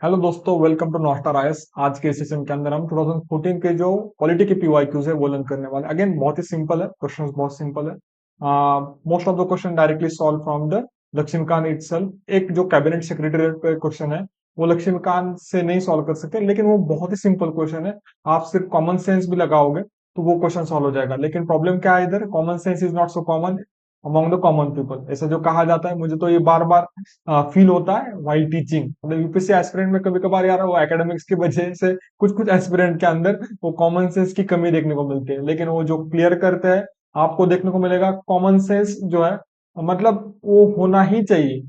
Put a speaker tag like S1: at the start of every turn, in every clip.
S1: Hello दोस्तों, welcome to नॉस्टार IAS. आज के सेशन के अंदर हम 2014 के जो पॉलिटी के पीवाईक्यूज है वो लर्न करने वाले। अगेन बहुत ही सिंपल है, क्वेश्चंस बहुत सिंपल है। Most of the question directly solve from the Laxmikanth itself. एक जो कैबिनेट सेक्रेटरी पे क्वेश्चन है वो लक्ष्मीकांत से नहीं सॉल्व कर सकते, लेकिन वो बहुत ही सिंपल क्वेश्चन है। आप सिर्फ कॉमन सेंस भी लगाओगे तो वो क्वेश्चन सॉल्व हो जाएगा। लेकिन प्रॉब्लम क्या है, इधर common sense is not so common among the common people, ऐसा जो कहा जाता है। मुझे तो ये बार बार फील होता है वाइल टीचिंग। मतलब यूपीएससी एस्पिरेंट में कभी कभार यार वो एकेडमिक्स की वजह से कुछ कुछ एस्पिरेंट के अंदर वो कॉमन सेंस की कमी देखने को मिलती है, लेकिन वो जो क्लियर करते हैं आपको देखने को मिलेगा कॉमन सेंस जो है, मतलब वो होना ही चाहिए।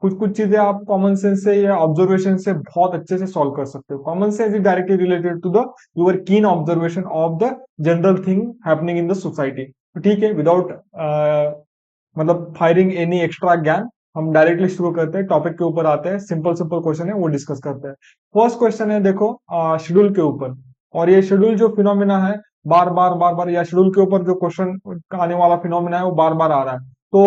S1: कुछ कुछ चीजें आप कॉमन सेंस से या ऑब्जर्वेशन से बहुत अच्छे से सॉल्व कर सकते हो। Common sense is directly related to the your keen observation of the general thing happening in the society. ठीक है, विदाउट मतलब फायरिंग एनी एक्स्ट्रा ज्ञान, हम डायरेक्टली शुरू करते हैं, टॉपिक के ऊपर आते हैं। सिंपल सिंपल क्वेश्चन है वो डिस्कस करते हैं। फर्स्ट क्वेश्चन है, देखो शेड्यूल के ऊपर। और ये शेड्यूल जो फिनोमिना है बार बार या शेड्यूल के ऊपर जो क्वेश्चन आने वाला फिनोमिना है वो बार बार आ रहा है। तो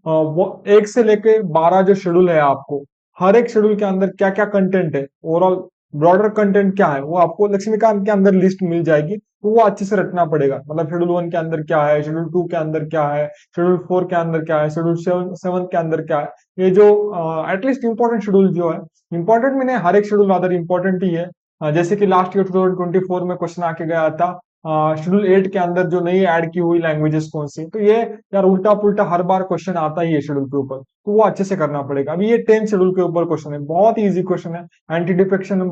S1: वो 1 से लेके 12 जो शेड्यूल है आपको, हर एक शेड्यूल के अंदर क्या क्या कंटेंट है, ओवरऑल ब्रॉडर कंटेंट क्या है, वो आपको लक्ष्मीकांत के अंदर लिस्ट मिल जाएगी। तो वो अच्छे से रटना पड़ेगा। मतलब शेड्यूल 1 के अंदर क्या है, शेड्यूल 2 के अंदर क्या है, शेड्यूल 4 के अंदर क्या है, शेड्यूल 7 के अंदर क्या है। ये जो एटलीस्ट इंपॉर्टेंट शेड्यूल जो है, इंपॉर्टेंट में नहीं, हर एक शेड्यूल अदर इंपॉर्टेंट ही है। जैसे कि लास्ट ईयर 2024 में क्वेश्चन आके गया था शेड्यूल 8 के अंदर जो नई ऐड की हुई लैंग्वेजेस कौन सी। तो ये यार उल्टा पुल्टा हर बार क्वेश्चन आता ही है शेड्यूल के ऊपर, तो वो अच्छे से करना पड़ेगा। अभी ये 10 शेड्यूल के ऊपर क्वेश्चन है, बहुत इजी क्वेश्चन है। एंटी डिफेक्शन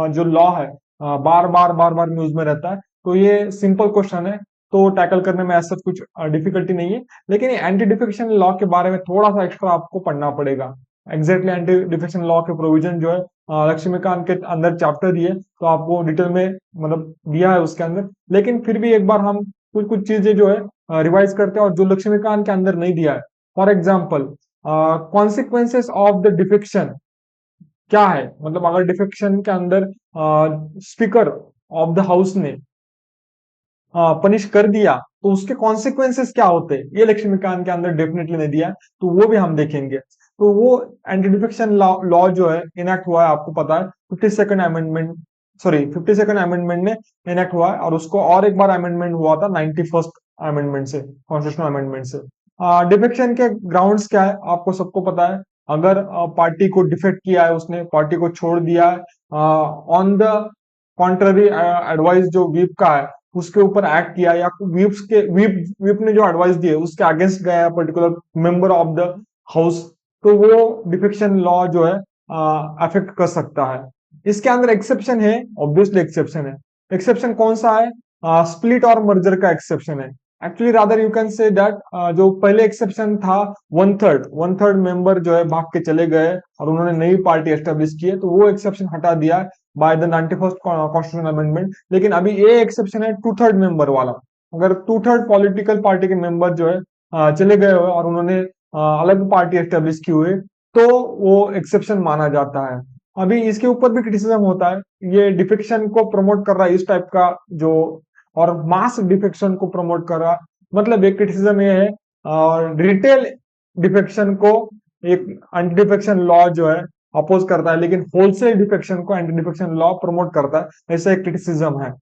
S1: जो लॉ है बार बार न्यूज में रहता है, तो ये सिंपल क्वेश्चन है। तो टैकल करने में ऐसा कुछ डिफिकल्टी नहीं है, लेकिन एंटी डिफेक्शन लॉ के बारे में थोड़ा सा एक्स्ट्रा आपको पढ़ना पड़ेगा। एग्जैक्टली एंटी डिफेक्शन लॉ के प्रोविजन जो है लक्ष्मीकांत के अंदर चैप्टर दिए, तो आपको डिटेल में मतलब दिया है उसके अंदर। लेकिन फिर भी एक बार हम कुछ कुछ चीजें जो है रिवाइज करते हैं, और जो लक्ष्मीकांत के अंदर नहीं दिया है। For example, consequences of the defection क्या है। मतलब अगर डिफेक्शन के अंदर स्पीकर ऑफ द हाउस ने पनिश कर दिया तो उसके कॉन्सिक्वेंसेस क्या होते हैं, ये लक्ष्मीकांत के अंदर डेफिनेटली नहीं दिया है, तो वो भी हम देखेंगे। तो वो एंटी डिफेक्शन लॉ जो है इनैक्ट हुआ है, आपको पता है 52nd amendment, sorry 52nd amendment ने इनैक्ट हुआ है, और उसको और एक बार अमेंडमेंट हुआ था 91st अमेंडमेंट से, कॉन्स्टिट्यूशनल अमेंडमेंट से। डिफेक्शन के ग्राउंड्स क्या है आपको सबको पता है। अगर पार्टी को डिफेक्ट किया है, उसने पार्टी को छोड़ दिया है ऑन द कॉन्ट्ररी एडवाइस जो व्हीप का है उसके ऊपर एक्ट किया, या व्हीप ने जो एडवाइस दी है उसके अगेंस्ट गया particular member of the house, तो वो डिफेक्शन लॉ जो है अफेक्ट कर सकता है। इसके अंदर एक्सेप्शन है, ऑब्वियसली एक्सेप्शन है। एक्सेप्शन कौन सा है? स्प्लिट और मर्जर का एक्सेप्शन है। Actually rather you can say that जो पहले एक्सेप्शन था, वन थर्ड मेंबर जो है भाग के चले गए और उन्होंने नई पार्टी एस्टेब्लिश की है, तो वो एक्सेप्शन हटा दिया by the 91st constitutional amendment. लेकिन अभी ये एक्सेप्शन है 2/3 मेंबर वाला। अगर 2/3 पॉलिटिकल पार्टी के मेंबर जो है चले गए हो और उन्होंने अलग पार्टी एस्टेब्लिश की हुई, तो वो एक्सेप्शन माना जाता है। अभी इसके ऊपर भी क्रिटिसिज्म होता है, ये डिफेक्शन को प्रमोट कर रहा है इस टाइप का जो, और मास डिफेक्शन को प्रमोट कर रहा। मतलब एक क्रिटिसिज्म ये है, और रिटेल डिफेक्शन को एक एंटी डिफेक्शन लॉ जो है अपोज करता है, लेकिन होलसेल डिफेक्शन को एंटी डिफेक्शन लॉ प्रमोट करता है, ऐसा एक क्रिटिसिज्म है।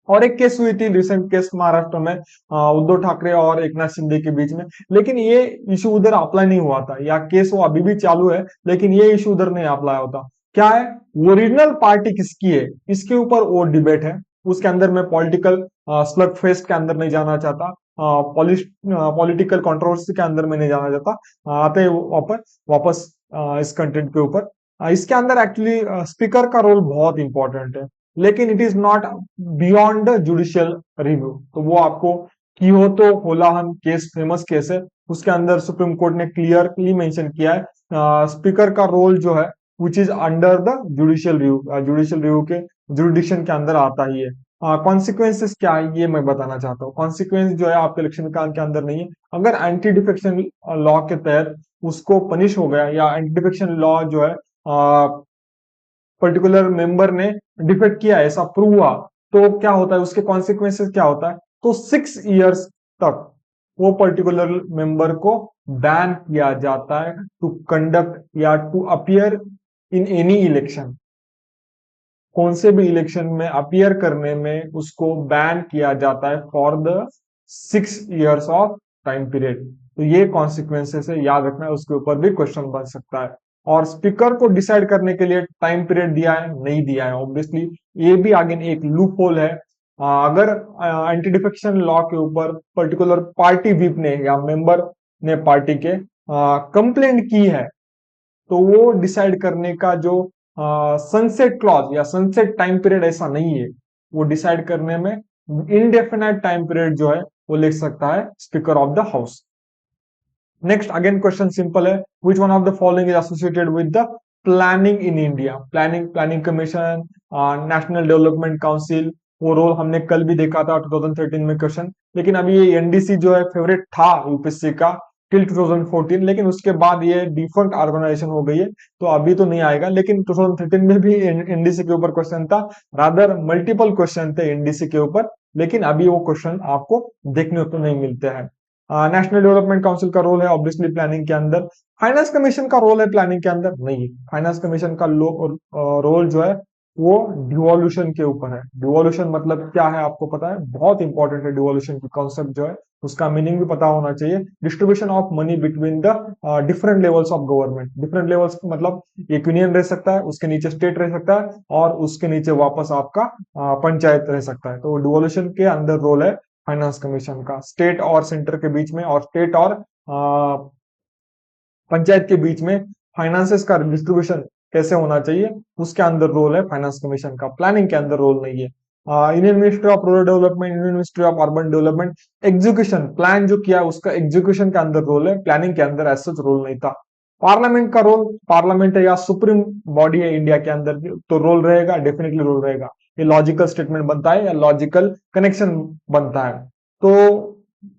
S1: और एक केस हुई थी, रिसेंट केस महाराष्ट्र में उद्धव ठाकरे और एकनाथ शिंदे के बीच में, लेकिन ये इशू उधर अप्लाई नहीं हुआ था, या केस वो अभी भी चालू है, लेकिन ये इशू उधर नहीं अप्लाई होता। क्या है, ओरिजिनल पार्टी किसकी है, इसके ऊपर वो डिबेट है। उसके अंदर मैं पॉलिटिकल स्लग फेस्ट के अंदर नहीं जाना चाहता, पॉलिटिकल कंट्रोवर्सी के अंदर मैं नहीं जाना चाहता। आते हैं वापस इस कंटेंट के ऊपर। इसके अंदर एक्चुअली स्पीकर का रोल बहुत इंपॉर्टेंट है, लेकिन it is not beyond judicial review. तो वो आपको कियोतो कोलाहन केस, फेमस केस है, उसके अंदर सुप्रीम कोर्ट ने क्लियरली मेंशन किया है स्पीकर का रोल जो है which is under the judicial review के जुडिशन के अंदर आता ही है। कॉन्सिक्वेंसेस क्या है ये मैं बताना चाहता हूँ। कॉन्सिक्वेंस जो है आपके लक्ष्मीकांत के अंदर नहीं है। अगर एंटी डिफेक्शन लॉ के तहत उसको पनिश हो गया, या एंटी डिफेक्शन लॉ जो है पर्टिकुलर मेंबर ने डिफेक्ट किया, ऐसा प्रूव हुआ, तो क्या होता है, उसके कॉन्सिक्वेंसेस क्या होता है। तो 6 इयर्स तक वो पर्टिकुलर मेंबर को बैन किया जाता है टू कंडक्ट या to appear in any election, कौन से भी इलेक्शन में अपीयर करने में उसको बैन किया जाता है for the 6 years of time period. तो ये कॉन्सिक्वेंसेस है, याद रखना है, उसके ऊपर भी क्वेश्चन बन सकता है। और स्पीकर को डिसाइड करने के लिए टाइम पीरियड दिया है, नहीं दिया है ऑब्वियसली, ये भी आगे एक लूप होल है। अगर एंटी डिफेक्शन लॉ के ऊपर पर्टिकुलर पार्टी व्हिप ने या मेंबर ने पार्टी के कंप्लेंट की है, तो वो डिसाइड करने का जो सनसेट क्लॉज या सनसेट टाइम पीरियड ऐसा नहीं है, वो डिसाइड करने में इनडेफिनाइट टाइम पीरियड जो है वो लिख सकता है speaker of the house. Next again question simple है, which one of the following is associated with the planning in India? Planning commission, national development council, वो रोल हमने कल भी देखा था 2013 में क्वेश्चन। लेकिन अभी ये एनडीसी जो है फेवरेट था यूपीएससी का टिल 2014, लेकिन उसके बाद ये डिफॉल्ट ऑर्गेनाइजेशन हो गई है, तो अभी तो नहीं आएगा। लेकिन 2013 में भी एनडीसी के ऊपर क्वेश्चन था, रादर मल्टीपल क्वेश्चन थे एनडीसी के ऊपर, लेकिन अभी वो क्वेश्चन आपको देखने को नहीं मिलते हैं। नेशनल डेवलपमेंट काउंसिल का रोल है ऑब्वियसली प्लानिंग के अंदर। फाइनेंस कमीशन का रोल है प्लानिंग के अंदर? नहीं, फाइनेंस कमीशन का रोल जो है वो डिवोल्यूशन के ऊपर है। डिवोल्यूशन मतलब क्या है आपको पता है? बहुत इंपॉर्टेंट है डिवोल्यूशन की कॉन्सेप्ट जो है, उसका मीनिंग भी पता होना चाहिए। Distribution of money between the different levels of government. Different levels मतलब एक यूनियन रह सकता है, उसके नीचे स्टेट रह सकता है, और उसके नीचे वापस आपका पंचायत रह सकता है। तो डिवोल्यूशन के अंदर रोल है फाइनेंस कमीशन का, स्टेट और सेंटर के बीच में, और स्टेट और पंचायत के बीच में फाइनेंसेस का डिस्ट्रीब्यूशन कैसे होना चाहिए, उसके अंदर रोल है फाइनेंस कमीशन का, प्लानिंग के अंदर रोल नहीं है। Indian ministry of rural development, Indian ministry of urban development, execution plan जो किया उसका एग्जीक्यूशन के अंदर रोल है, प्लानिंग के अंदर ऐसा रोल नहीं था। पार्लियामेंट का रोल, पार्लियामेंट है या सुप्रीम बॉडी है इंडिया के अंदर, तो रोल रहेगा, डेफिनेटली रोल रहेगा। ये लॉजिकल स्टेटमेंट बनता है या लॉजिकल कनेक्शन बनता है, तो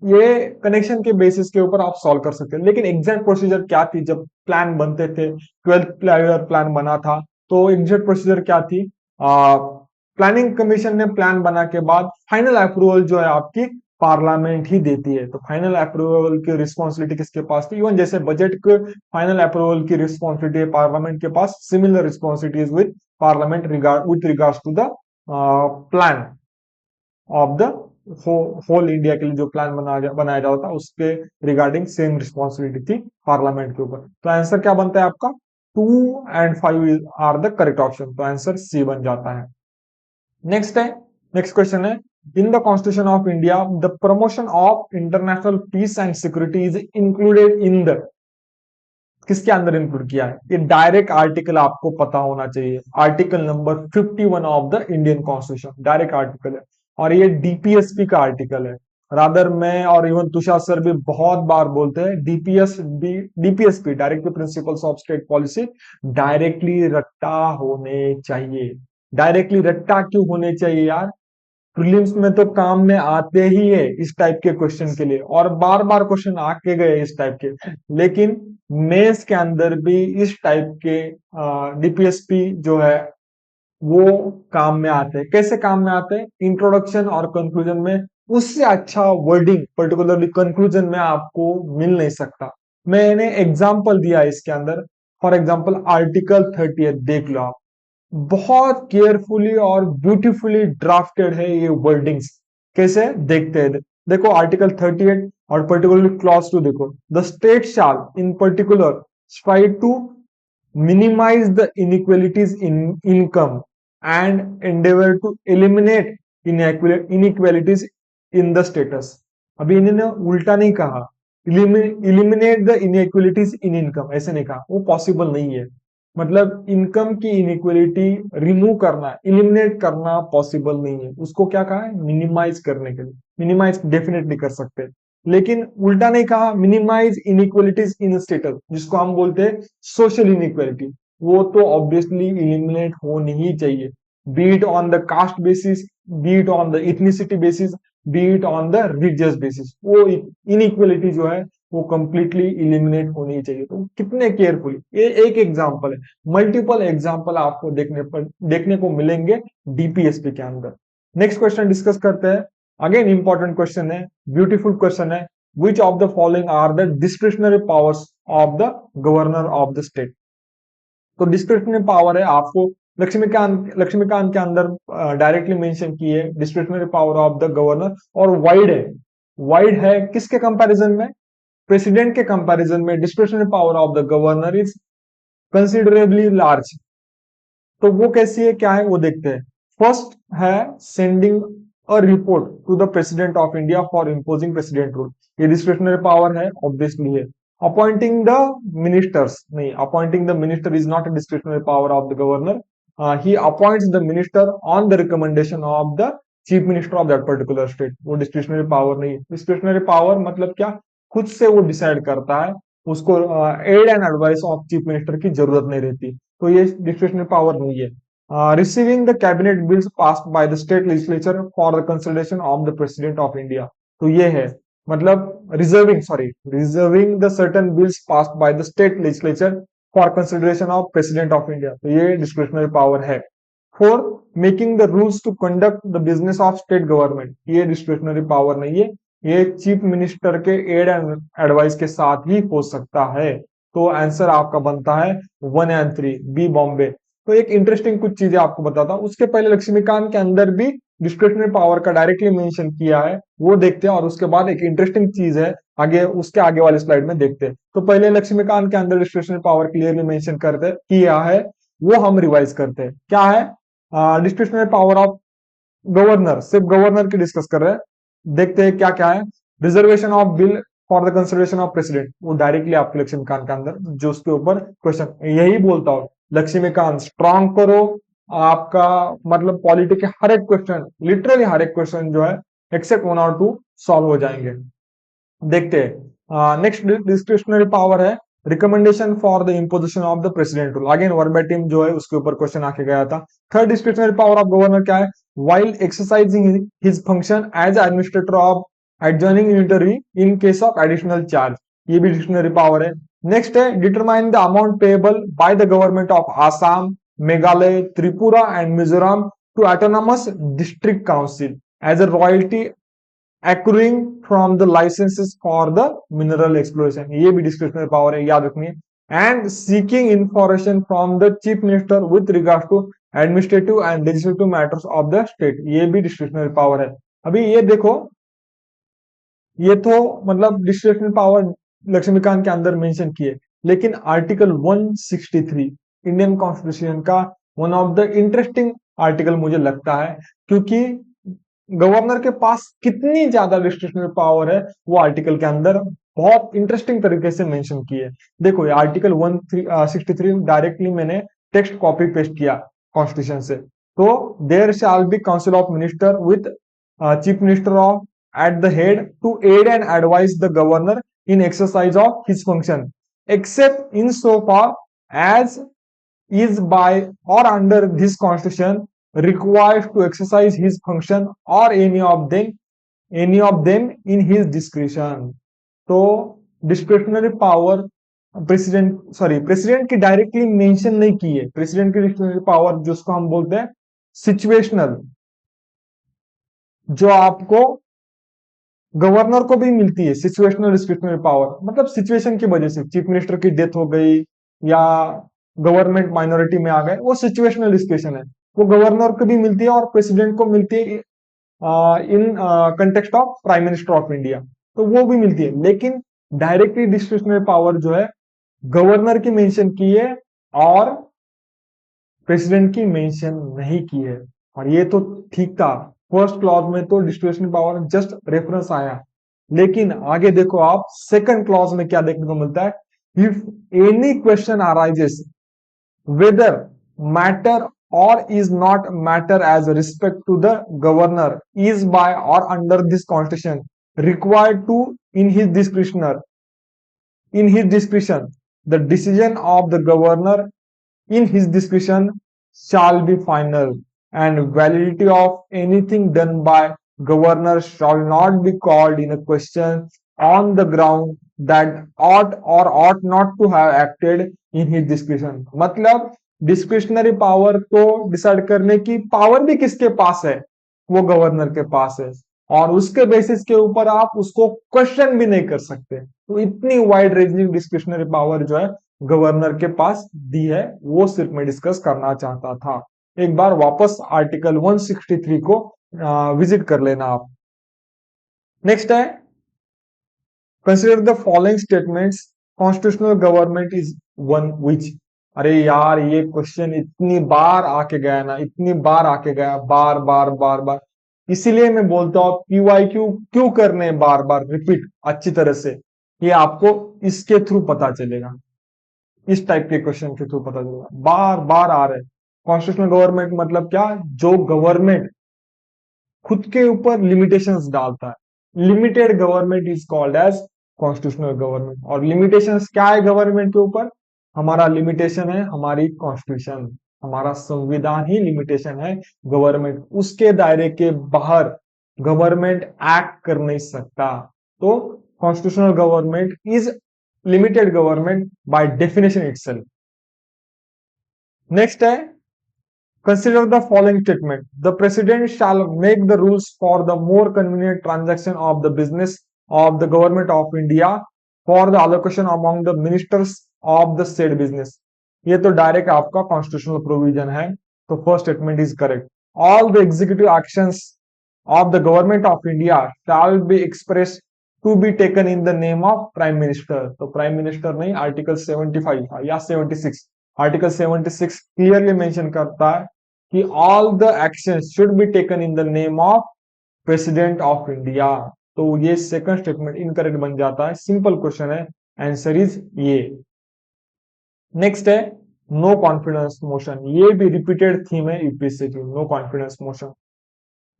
S1: ये कनेक्शन के बेसिस के ऊपर आप सॉल्व कर सकते हैं। लेकिन एग्जैक्ट प्रोसीजर क्या थी जब प्लान बनते थे, 12th प्लान बना था, तो एग्जैक्ट प्रोसीजर क्या थी? प्लानिंग कमीशन ने प्लान बना के बाद फाइनल अप्रूवल जो है आपकी पार्लियामेंट ही देती है। तो फाइनल अप्रूवल की रिस्पॉन्सिबिलिटी किसके पास थी? इवन जैसे बजट के फाइनल अप्रूवल की रिस्पॉन्सिबिलिटी है पार्लियामेंट के पास, similar responsibilities with parliament with regards to the plan of the whole India के लिए जो प्लान बनाया जाता था उसके रिगार्डिंग सेम रिस्पॉन्सिबिलिटी थी पार्लियामेंट के ऊपर। तो आंसर क्या बनता है आपका? 2 and 5 are the correct option, तो आंसर सी बन जाता है। नेक्स्ट क्वेश्चन है, in the constitution of India the promotion of international peace and security is included in the, किसके अंदर इंक्लूड किया है? ये डायरेक्ट आर्टिकल आपको पता होना चाहिए, article number 51 of the Indian constitution, direct article है, और ये डीपीएसपी का आर्टिकल है। रादर मैं और इवन तुषार सर भी बहुत बार बोलते हैं DPSP, directly principles of state policy, directly रट्टा होने चाहिए। डायरेक्टली रट्टा क्यों होने चाहिए यार? प्रीलिम्स में तो काम में आते ही है इस टाइप के क्वेश्चन के लिए, और बार बार क्वेश्चन आके गए इस टाइप के, लेकिन मेंस के अंदर भी इस टाइप के डीपीएसपी जो है वो काम में आते हैं। कैसे काम में आते हैं? इंट्रोडक्शन और कंक्लूजन में उससे अच्छा वर्डिंग पर्टिकुलरली कंक्लूजन में आपको मिल नहीं सकता। मैंने एग्जांपल दिया है इसके अंदर, फॉर एग्जांपल आर्टिकल 30 देख लो आप, बहुत केयरफुली और ब्यूटीफुली ड्राफ्टेड है ये वर्डिंग्स। कैसे देखते हैं? देखो आर्टिकल 38 और पर्टिकुलरली क्लॉज 2 देखो, the state shall in particular strive to minimize the inequalities in income and endeavor to eliminate inequalities in the status। अभी इन्होंने उल्टा नहीं कहा, eliminate the inequalities in income ऐसे नहीं कहा, वो पॉसिबल नहीं है। मतलब इनकम की इनइक्वलिटी रिमूव करना, इलिमिनेट करना पॉसिबल नहीं है, उसको क्या कहा है? मिनिमाइज करने के लिए। मिनिमाइज डेफिनेटली कर सकते हैं, लेकिन उल्टा नहीं कहा मिनिमाइज इनइक्वलिटीज इन स्टेटस, जिसको हम बोलते हैं सोशल इनइक्वलिटी, वो तो ऑब्वियसली इलिमिनेट होनी ही चाहिए, be it on the caste basis, be it on the ethnicity basis, be it on the religious basis, वो इनइक्वलिटी जो है वो कंप्लीटली इलिमिनेट होनी चाहिए। तो कितने केयरफुली, ये एक एग्जांपल है, मल्टीपल एग्जांपल आपको देखने को मिलेंगे डीपीएसपी के अंदर। नेक्स्ट क्वेश्चन डिस्कस करते हैं, अगेन इंपॉर्टेंट क्वेश्चन है, ब्यूटीफुल क्वेश्चन है, which of the following are the discretionary powers of the governor of the state? तो डिस्क्रिशनरी पावर है आपको लक्ष्मीकांत के अंदर डायरेक्टली मेंशन की है discretionary power of the governor, और वाइड है किसके कंपैरिजन में, प्रेसिडेंट के कंपैरिजन में discretionary power of the governor is considerably large. तो वो कैसी है, क्या है वो देखते हैं। फर्स्ट है sending a report to the president of India for imposing president rule, ये डिस्क्रिशनरी पावर है, ऑब्वियसली है। अपॉइंटिंग द मिनिस्टर्स, नहीं, appointing the minister is not a discretionary power of the governor, he appoints the minister on the recommendation of the chief minister of that particular state, वो discretionary power नहीं है। Discretionary power मतलब क्या, खुद से वो decide करता है, उसको aid and advice of chief minister की जरूरत नहीं रहती, तो ये डिस्क्रिशनरी पावर नहीं है। Receiving the cabinet bills passed by the state legislature for the consideration of the president of India, तो ये है मतलब reserving the certain bills passed by the state legislature for consideration of president of India, तो ये discretionary power है। Four, making the rules to conduct the business of state government, ये discretionary power नहीं है, ये चीफ मिनिस्टर के aid and advice के साथ ही हो सकता है। तो आंसर आपका बनता है 1 एंड 3, बी बॉम्बे। तो एक इंटरेस्टिंग कुछ चीजें आपको बताता हूं, उसके पहले लक्ष्मीकांत के अंदर भी डिस्क्रिशनरी पावर का डायरेक्टली मेंशन किया है, वो देखते हैं, और उसके बाद एक इंटरेस्टिंग चीज है आगे, उसके आगे वाले स्लाइड में देखते हैं। तो पहले लक्ष्मीकांत के अंदर डिस्क्रिशनरी पावर क्लियरली मेंशन करते किया है, वो हम रिवाइज करते हैं। क्या है डिस्क्रिशनरी पावर ऑफ गवर्नर, सिर्फ गवर्नर की डिस्कस कर रहे हैं, देखते हैं क्या क्या है। Reservation of bill for the consideration of president, वो डायरेक्टली आपके लक्ष्मीकांत के अंदर जो उसके ऊपर क्वेश्चन, यही बोलता हूं लक्ष्मीकांत स्ट्रॉन्ग करो, आपका मतलब पॉलिटी के हर एक क्वेश्चन, लिटरली हर एक क्वेश्चन जो है एक्सेप्ट 1 और 2 सॉल्व हो जाएंगे। देखते हैं नेक्स्ट डिस्क्रिशनरी पावर है recommendation for the imposition of the president rule, again verbatim जो है उसके ऊपर क्वेश्चन आके गया था। Third discretionary power of governor क्या है, while exercising his function as administrator of adjoining unitary in case of additional charge, ये भी डिक्शनरी पावर है। नेक्स्ट है determine the amount payable by the government of Assam, Meghalaya, Tripura and Mizoram to autonomous district council as a royalty accruing from the licenses for the mineral exploration, ये भी discretionary power है, याद रखनी है। And seeking information from the chief minister with regard to administrative and legislative matters of the state, ये भी discretionary power है। अभी ये देखो, ये तो मतलब डिस्क्रिशनरी पावर लक्ष्मीकांत के अंदर मेंशन किए, लेकिन आर्टिकल 163 इंडियन कॉन्स्टिट्यूशन का one of the interesting article मुझे लगता है, क्योंकि गवर्नर के पास कितनी ज्यादा डिस्क्रिशनरी पावर है वो आर्टिकल के अंदर बहुत इंटरेस्टिंग तरीके से मेंशन की है। देखो ये आर्टिकल 163 डायरेक्टली मैंने टेक्स्ट कॉपी पेस्ट किया कॉन्स्टिट्यूशन से, तो there shall be council of minister with chief minister of at the head to aid and advise the governor in exercise of his function except in so far as is by or under this constitution required to exercise his function or any of them in his discretion। तो discretionary power president की directly mention नहीं की है, president की discretionary power जिसको हम बोलते हैं सिचुएशनल, जो आपको गवर्नर को भी मिलती है, सिचुएशनल डिस्क्रिशनरी पावर, मतलब सिचुएशन की वजह से चीफ मिनिस्टर की डेथ हो गई या गवर्नमेंट माइनॉरिटी में आ गए, वो सिचुएशनल डिस्क्रिशन है, वो गवर्नर को भी मिलती है और प्रेसिडेंट को मिलती है in context of prime minister of India, तो वो भी मिलती है। लेकिन डायरेक्टली डिस्क्रिशनरी पावर जो है गवर्नर की मेंशन की है और प्रेसिडेंट की मेंशन नहीं की है, और ये तो ठीक था, फर्स्ट क्लॉज में तो डिस्क्रिशनरी पावर जस्ट रेफरेंस आया, लेकिन आगे देखो आप सेकंड क्लॉज में क्या देखने को मिलता है, if any question arises whether matter or is not matter as respect to the governor is by or under this constitution required to in his discretion the decision of the governor in his discretion shall be final and validity of anything done by governor shall not be called in a question on the ground that ought or ought not to have acted in his discretion। मतलब discretionary power को decide करने की power भी किसके पास है, वो governor के पास है, और उसके बेसिस के ऊपर आप उसको क्वेश्चन भी नहीं कर सकते। तो इतनी वाइड रेंजिंग डिस्क्रिशनरी पावर जो है गवर्नर के पास दी है, वो सिर्फ मैं डिस्कस करना चाहता था। एक बार वापस आर्टिकल 163 को विजिट कर लेना आप। नेक्स्ट है, consider the following statements, constitutional government is one which. अरे यार, ये क्वेश्चन इतनी बार आके गया ना, इतनी बार आके गया, बार बार बार बार। इसीलिए मैं बोलता हूँ पीवाईक्यू क्यों करने बार बार रिपीट अच्छी तरह से, ये आपको इसके थ्रू पता चलेगा, इस टाइप के क्वेश्चन के थ्रू पता चलेगा, बार बार आ रहे। कॉन्स्टिट्यूशनल गवर्नमेंट मतलब क्या, जो गवर्नमेंट खुद के ऊपर लिमिटेशंस डालता है, limited government is called as constitutional government. और लिमिटेशंस क्या है गवर्नमेंट के ऊपर, हमारा लिमिटेशन है हमारी कॉन्स्टिट्यूशन, हमारा संविधान ही लिमिटेशन है। गवर्नमेंट उसके दायरे के बाहर गवर्नमेंट एक्ट कर नहीं सकता। तो constitutional government is limited government by definition itself. Next है, consider the following statement. The president shall make the rules for the more convenient transaction of the business of the government of India for the allocation among the ministers of the said business. ये तो direct आपका constitutional provision है, तो first statement is correct. All the executive actions of the government of India shall be expressed to be taken in the name of prime minister। तो prime minister नहीं, article 75 था या 76, article 76 clearly mention करता है कि all the actions should be taken in the name of president of India. तो ये second statement incorrect बन जाता है, सिंपल क्वेश्चन है, आंसर इज ये। नेक्स्ट है, नो कॉन्फिडेंस मोशन, ये भी रिपीटेड थीम है यूपीएससी की, नो कॉन्फिडेंस मोशन।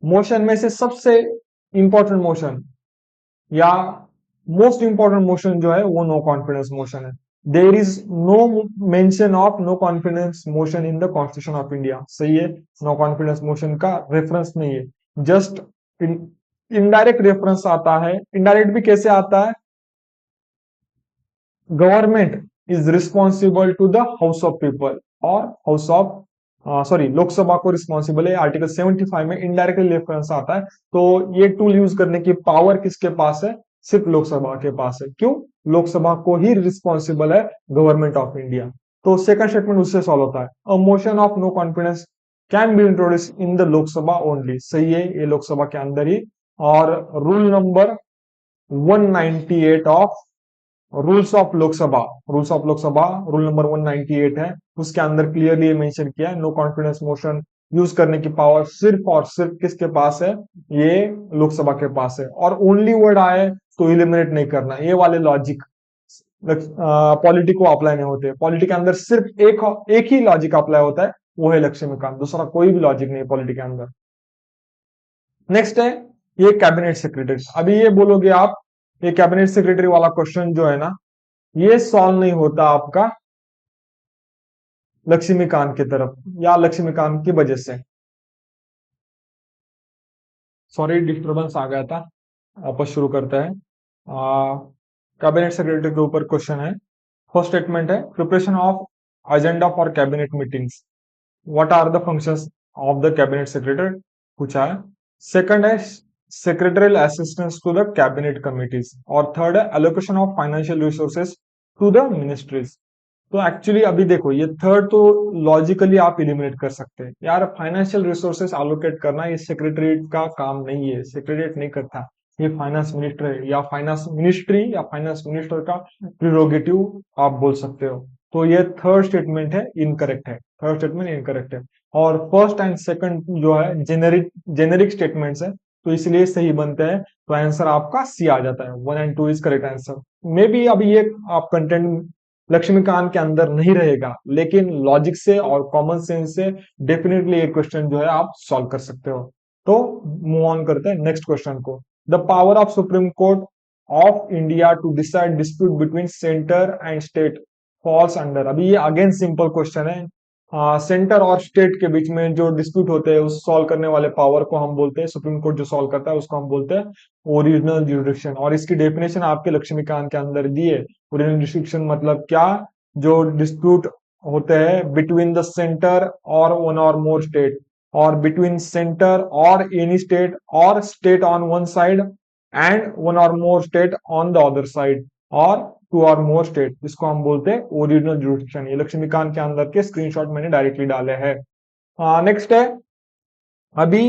S1: मोशन में से सबसे इंपॉर्टेंट मोशन या मोस्ट इंपॉर्टेंट मोशन जो है वो नो कॉन्फिडेंस मोशन है। There is no mention of no confidence motion in the constitution of India. सही है, नो कॉन्फिडेंस मोशन का रेफरेंस नहीं है, जस्ट इनडायरेक्ट रेफरेंस आता है। इनडायरेक्ट भी कैसे आता है, government is responsible to the house of people और हाउस ऑफ सॉरी लोकसभा को रिस्पॉन्सिबल है। आर्टिकल 75 में इनडायरेक्टली रेफरेंस आता है। तो ये टूल यूज करने की पावर किसके पास है, सिर्फ लोकसभा के पास है। क्यों, लोकसभा को ही रिस्पॉन्सिबल है गवर्नमेंट ऑफ इंडिया। तो सेकंड स्टेटमेंट उससे सॉल्व होता है, a motion of no confidence can be introduce in the Lok Sabha only. सही है, ये लोकसभा के अंदर ही। और rule number 198 of rules of Lok Sabha, rules of Lok Sabha rule number 198 है, उसके अंदर क्लियरली मेंशन किया है नो कॉन्फिडेंस मोशन यूज करने की पावर सिर्फ और सिर्फ किसके पास है, ये लोकसभा के पास है। और ओनली वर्ड आए तो इलिमिनेट नहीं करना, ये वाले लॉजिक पॉलिटी को अप्लाई नहीं होते। पॉलिटी के अंदर सिर्फ एक ही लॉजिक अप्लाई होता है, वो है लक्ष्मीकांत, दूसरा कोई भी लॉजिक नहीं है पॉलिटी के अंदर। नेक्स्ट है, ये कैबिनेट सेक्रेटरी। अभी ये बोलोगे आप, ये कैबिनेट सेक्रेटरी वाला क्वेश्चन जो है ना, ये सॉल्व नहीं होता आपका लक्ष्मीकांत की तरफ या लक्ष्मीकांत की वजह से। सॉरी डिस्टर्बेंस आ गया था, वापस शुरू करते हैं। कैबिनेट सेक्रेटरी के ऊपर क्वेश्चन है। फर्स्ट स्टेटमेंट है, preparation of agenda for cabinet meetings, what are the functions of the cabinet secretary पूछा है। सेकंड है, secretarial assistance to the cabinet committees। और थर्ड है, allocation of financial resources to the ministries। तो actually अभी देखो, ये थर्ड तो लॉजिकली आप इलिमिनेट कर सकते हैं यार, फाइनेंशियल रिसोर्सेस एलोकेट करना ये सेक्रेटरीट का काम नहीं है, सेक्रेटरीट नहीं करता, ये फाइनेंस मिनिस्टर है या फाइनेंस मिनिस्ट्री या फाइनेंस मिनिस्टर का प्रिरोगेटिव आप बोल सकते हो। तो ये थर्ड स्टेटमेंट है इनकरेक्ट है, थर्ड स्टेटमेंट इनकरेक्ट है। और फर्स्ट एंड सेकंड जो है जेनेरिक स्टेटमेंट्स है, तो इसलिए सही बनते हैं। तो आंसर आपका सी आ जाता है, 1 and 2 is correct answer. May be अभी ये आप कंटेंट लक्ष्मीकांत के अंदर नहीं रहेगा, लेकिन लॉजिक से और कॉमन सेंस से डेफिनेटली ये क्वेश्चन जो है आप सॉल्व कर सकते हो। तो मूव ऑन करते हैं नेक्स्ट क्वेश्चन को। The power of supreme court of India to decide dispute between centre and state falls under. अभी ये अगेन सिंपल क्वेश्चन है। सेंटर और स्टेट के बीच में जो डिस्प्यूट होते हैं उस सॉल्व करने वाले पावर को हम बोलते हैं, सुप्रीम कोर्ट जो सॉल्व करता है उसको हम बोलते हैं ओरिजिनल ज्यूरिडिक्शन। और इसकी डेफिनेशन आपके लक्ष्मीकांत के अंदर दी है। ओरिजिनल ज्यूरिडिक्शन मतलब क्या, जो डिस्प्यूट होते हैं बिटवीन द सेंटर और one or more state, or between centre और any state, or state on one side and one or more state on the other side, or two or more state, इसको हम बोलते हैं original jurisdiction. ये लक्ष्मीकांत के अंदर के स्क्रीनशॉट मैंने डायरेक्टली डाले हैं। नेक्स्ट है, अभी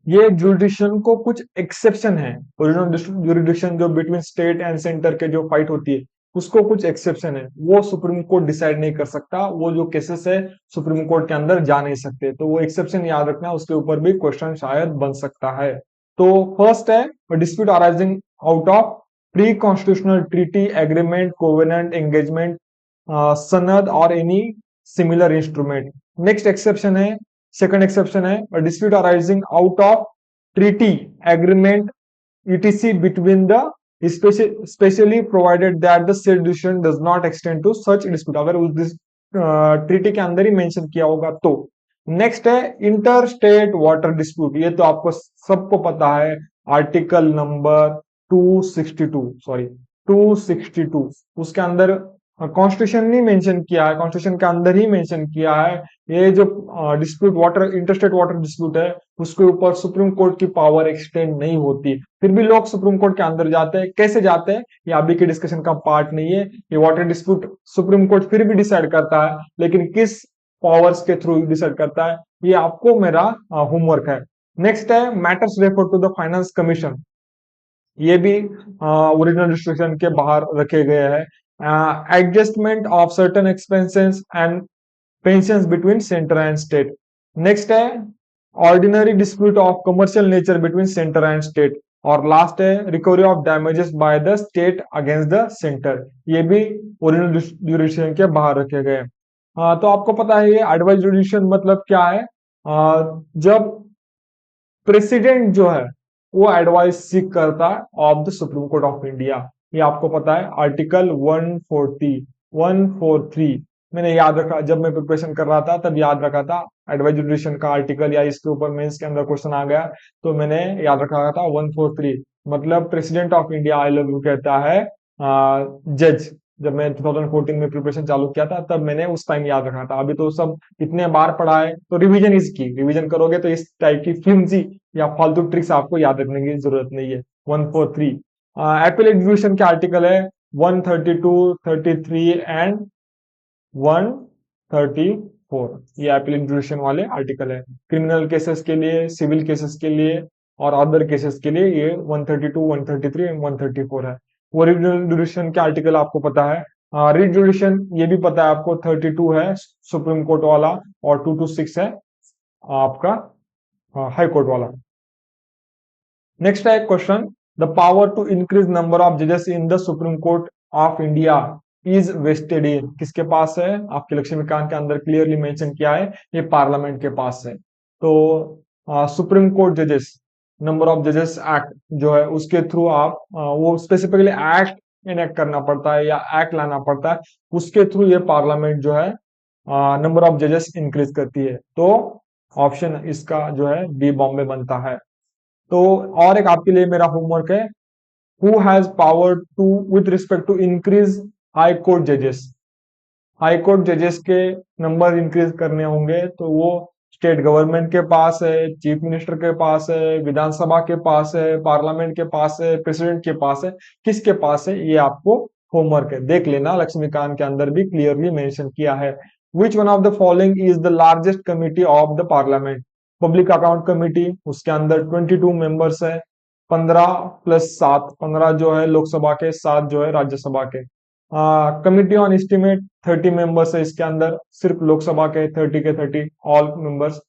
S1: ये जुरिडिक्शन को कुछ एक्सेप्शन है। ओरिजिनल जुरिडिक्शन जो बिटवीन स्टेट एंड सेंटर के जो फाइट होती है उसको कुछ एक्सेप्शन है, वो सुप्रीम कोर्ट डिसाइड नहीं कर सकता, वो जो केसेस है सुप्रीम कोर्ट के अंदर जा नहीं सकते, तो वो एक्सेप्शन याद रखना, उसके ऊपर भी क्वेश्चन शायद बन सकता है। तो फर्स्ट है dispute arising out of pre constitutional treaty agreement covenant engagement सनद और any similar instrument. Next exception है, सेकंड एक्सेप्शन है dispute arising out of treaty agreement etc between the specially provided that the said decision does not extend to such dispute, अगर उस treaty के अंदर ही mention किया होगा तो। नेक्स्ट है इंटर स्टेट वाटर डिस्प्यूट, ये तो आपको सबको पता है, आर्टिकल नंबर 262, सॉरी 262, उसके अंदर कॉन्स्टिट्यूशन नहीं मेंशन किया है, कॉन्स्टिट्यूशन के अंदर ही मेंशन किया है ये जो dispute water interstate water dispute है उसके ऊपर सुप्रीम कोर्ट की पावर एक्सटेंड नहीं होती, फिर भी लोग सुप्रीम कोर्ट के अंदर जाते हैं। कैसे जाते हैं ये अभी के डिस्कशन का पार्ट नहीं है, ये वाटर डिस्प्यूट सुप्रीम कोर्ट फिर भी डिसाइड करता है, लेकिन किस पावर्स के थ्रू डिसाइड करता है ये आपको मेरा होमवर्क है। नेक्स्ट है matters refer to the finance commission, ये भी ओरिजिनल रिस्ट्रिक्शन के बाहर रखे गए हैं। Adjustment of certain expenses and pensions between centre and state. Next है ordinary dispute of commercial nature between centre and state, और लास्ट है recovery of damages by the state against the centre, ये भी ओरिजिनल जुरिडिक्शन के बाहर रखे गए। तो आपको पता है ये एडवाइस जुरिडिक्शन मतलब क्या है, जब प्रेसिडेंट जो है वो एडवाइस सीख करता है of the supreme court of India, ये आपको पता है आर्टिकल 140 143, मैंने याद रखा जब मैं प्रिपरेशन कर रहा था तब याद रखा था एडवाइस जुडिशन का आर्टिकल, या इसके ऊपर मेंस के अंदर क्वेश्चन आ गया तो मैंने याद रखा था 143, मतलब president of India I love you कहता है जज। जब मैं 2014 में प्रिपरेशन चालू किया था तब मैंने उस टाइम याद रखा था, अभी तो सब इतने बार पढ़ा है तो रिवीजन इसकी रिवीजन करोगे तो इस टाइप की फिल्मजी या फालतू ट्रिक्स आपको याद रखने की जरूरत नहीं है। 143 एपीलेट डिविजन के आर्टिकल है 132 33 एंड 134, ये एपीलेट डिविजन वाले आर्टिकल है। क्रिमिनल केसेस के लिए, सिविल केसेस के लिए और अदर केसेस के लिए ये 132 133 एंड 134 है। ओरिजिनल ड्यूरेशन के आर्टिकल आपको पता है, रिट ड्यूरेशन ये भी पता है आपको, 32 है सुप्रीम कोर्ट वाला और 226 है आपका हाई कोर्ट वाला। नेक्स्ट है question, the power to increase number of जजेस in the supreme court of India is vested in, किसके पास है, आपके लक्ष्मीकांत के अंदर क्लियरली मेंशन किया है ये पार्लियामेंट के पास है। तो सुप्रीम कोर्ट जजेस नंबर ऑफ जजेस एक्ट जो है उसके थ्रू आप वो स्पेसिफिकली एक्ट इनेक्ट करना पड़ता है या एक्ट लाना पड़ता है, उसके थ्रू ये पार्लियामेंट जो है नंबर ऑफ जजेस इंक्रीज करती है। तो ऑप्शन इसका जो है बी बॉम्बे बनता है। तो और एक आपके लिए मेरा होमवर्क है, who has power to with respect to increase high court जजेस, हाई कोर्ट जजेस के नंबर इंक्रीज करने होंगे तो वो स्टेट गवर्नमेंट के पास है, चीफ मिनिस्टर के पास है, विधानसभा के पास है, पार्लियामेंट के पास है, प्रेसिडेंट के पास है, किसके पास है ये आपको होमवर्क है, देख लेना लक्ष्मीकांत के अंदर भी क्लियरली मेंशन किया है। Which one of the following is the largest committee of the parliament, public account committee, उसके अंदर 22 मेंबर्स है, 15 प्लस 7, 15 जो है लोकसभा के, 7 जो है राज्यसभा के। कमिटी ऑन एस्टिमेट 30 मेंबर्स है इसके अंदर, सिर्फ लोकसभा के 30 के 30 all members.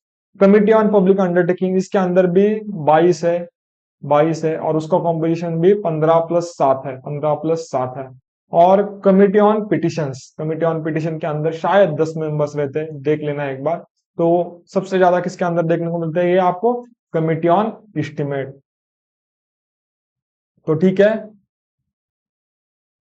S1: Committee on public undertaking इसके अंदर भी 22 है, 22 है और उसका कॉम्पोजिशन भी 15 प्लस 7 है, 15 प्लस 7 है। और committee on petitions, committee on petition के अंदर शायद 10 मेंबर्स रहते हैं, देख लेना एक बार। तो सबसे ज्यादा किसके अंदर देखने को मिलता है ये आपको, कमिटी ऑन एस्टिमेट। तो ठीक है,